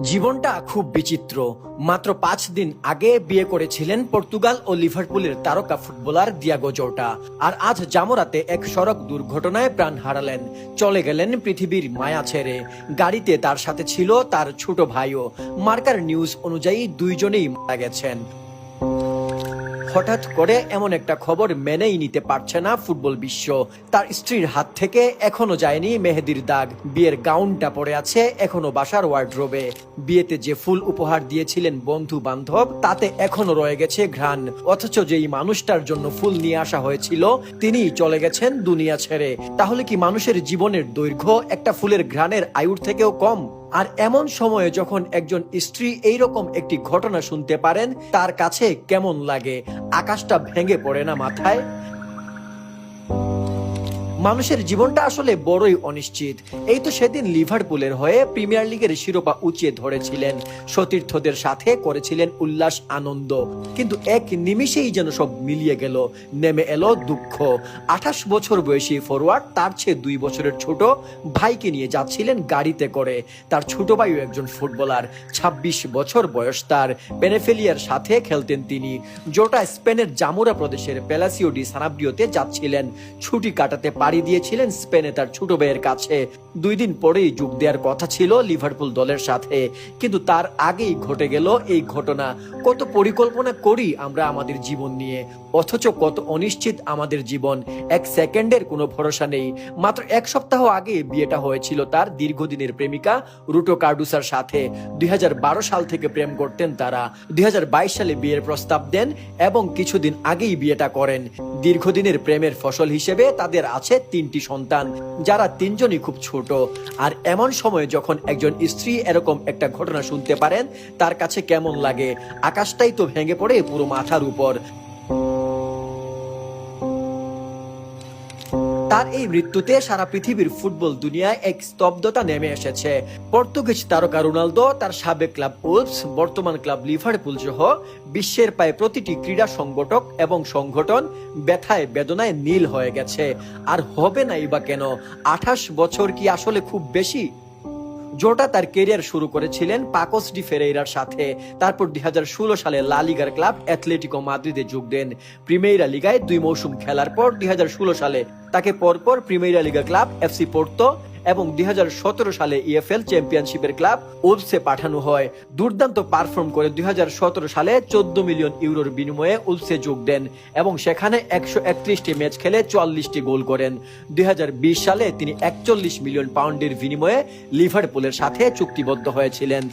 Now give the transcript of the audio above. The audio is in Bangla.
জীবনটা খুব বিচিত্র। মাত্র ৫ দিন আগে বিয়ে করেছিলেন পর্তুগাল ও লিভারপুলের তারকা ফুটবলার দিয়াগো জোটা। আর আজ জামোরাতে এক সড়ক দুর্ঘটনায় প্রাণ হারালেন। চলে গেলেন পৃথিবীর মায়া ছেড়ে। গাড়িতে তার সাথে ছিল তার ছোট ভাইও। মার্কার নিউজ অনুযায়ী দুইজনেই মারা গেছেন। হঠাৎ করে এমন একটা খবর মেনেই নিতে পারছে না ফুটবল বিশ্ব। তার স্ত্রীর হাত থেকে এখনো যায়নি মেহেদির দাগ। বিয়ের গাউনটা পরে আছে এখনো বাসার ওয়ার্ড্রোবে। বিয়েতে যে ফুল উপহার দিয়েছিলেন বন্ধু বান্ধব, তাতে এখনো রয়ে গেছে ঘ্রাণ। অথচ যেই মানুষটার জন্য ফুল নিয়ে আসা হয়েছিল, তিনিই চলে গেছেন দুনিয়া ছেড়ে। তাহলে কি মানুষের জীবনের দৈর্ঘ্য একটা ফুলের ঘ্রাণের আয়ুর থেকেও কম? আর এমন সময়ে যখন একজন স্ত্রী এইরকম একটি ঘটনা শুনতে পারেন, তার কাছে কেমন লাগে? আকাশটা ভেঙে পড়ে না মাথায়? মানুষের জীবনটা আসলে বড়ই অনিশ্চিত। এই তো সেদিন লিভারপুলের হয়ে প্রিমিয়ার লিগের শিরোপা উঁচিয়ে ধরেছিলেন, সতীর্থদের সাথে করেছিলেন উল্লাস আনন্দ। কিন্তু এক নিমিষেই যেন সব মিলিয়ে গেল। নেমে এলো দুঃখ। ২৮ বছর বয়সী ফরওয়ার্ড তার চেয়ে ২ বছরের ছোট ভাইকে নিয়ে যাচ্ছিলেন গাড়িতে করে। তার ছোট ভাইও একজন ফুটবলার। ২৬ বছর বয়স তার। পেনেফেলিয়ার সাথে খেলতেন তিনি। জোটা স্পেনের জামুরা প্রদেশের পেলাসিও ডি সানাব্রিওতে যাচ্ছিলেন। ছুটি কাটাতে পাড়ি দিয়েছিলেন স্পেনে তার ছোট ভাইয়ের কাছে। ২ দিন পরেই যোগ দেওয়ার কথা ছিল লিভারপুল দলের সাথে। কিন্তু তার আগেই ঘটে গেল এই ঘটনা। কত পরিকল্পনা করি আমরা আমাদের জীবন নিয়ে, অথচ কত অনিশ্চিত আমাদের জীবন। এক সেকেন্ডের কোনো ভরসা নেই। মাত্র ১ সপ্তাহ আগে বিয়েটা হয়েছিল তার দীর্ঘদিনের প্রেমিকা রুটো কার্ডুসার সাথে। ২০১২ সাল থেকে প্রেম করতেন তারা। ২০২২ সালে বিয়ের প্রস্তাব দেন এবং কিছুদিন আগেই বিয়েটা করেন। দীর্ঘদিনের প্রেমের ফসল হিসেবে তাদের আছে ৩টি সন্তান, যারা ৩জনই খুব ছোট। আর এমন সময়ে যখন একজন স্ত্রী এরকম একটা ঘটনা শুনতে পারেন, তার কাছে কেমন লাগে? আকাশটাই তো ভেঙে পড়ে পুরো মাথার উপর। তার এই মৃত্যুতে সারা পৃথিবীর ফুটবল দুনিয়ায় এক স্তব্ধতা নেমে এসেছে। পর্তুগিজ তারকা রোনালদো, তার সাবেক ক্লাব উলভস, বর্তমান ক্লাব লিভারপুল সহ বিশ্বের প্রায় প্রতিটি ক্রীড়া সংগঠক এবং সংগঠন ব্যথায় বেদনায় নীল হয়ে গেছে। আর হবে নাই বা কেন? ২৮ বছর কি আসলে খুব বেশি? জোটা তার কেরিয়ার শুরু করেছিলেন পাকোস ডি ফেরেইরার সাথে। তারপর ২০১৬ সালে লা লিগার ক্লাব অ্যাথলেটিকো মাদ্রিদে যোগ দেন। প্রিমেইরা লিগায় ২ মৌসুম খেলার পর ২০১৬ সালে তাকে পরপর প্রিমেইরা লিগা ক্লাব এফসি পোর্তো এবং ২০১৭ সালে ইএফএল চ্যাম্পিয়নশিপের ক্লাব উলভসে পাঠানো হয়। দুর্দান্ত পারফর্ম করে ২০১৭ সালে ১৪ মিলিয়ন ইউরোর বিনিময়ে উলভসে যোগ দেন এবং সেখানে ১৩১টি ম্যাচ খেলে ৪৪টি গোল করেন। ২০২০ সালে তিনি ৪১ মিলিয়ন পাউন্ডের বিনিময়ে লিভারপুলের সাথে চুক্তিবদ্ধ হয়েছিলেন।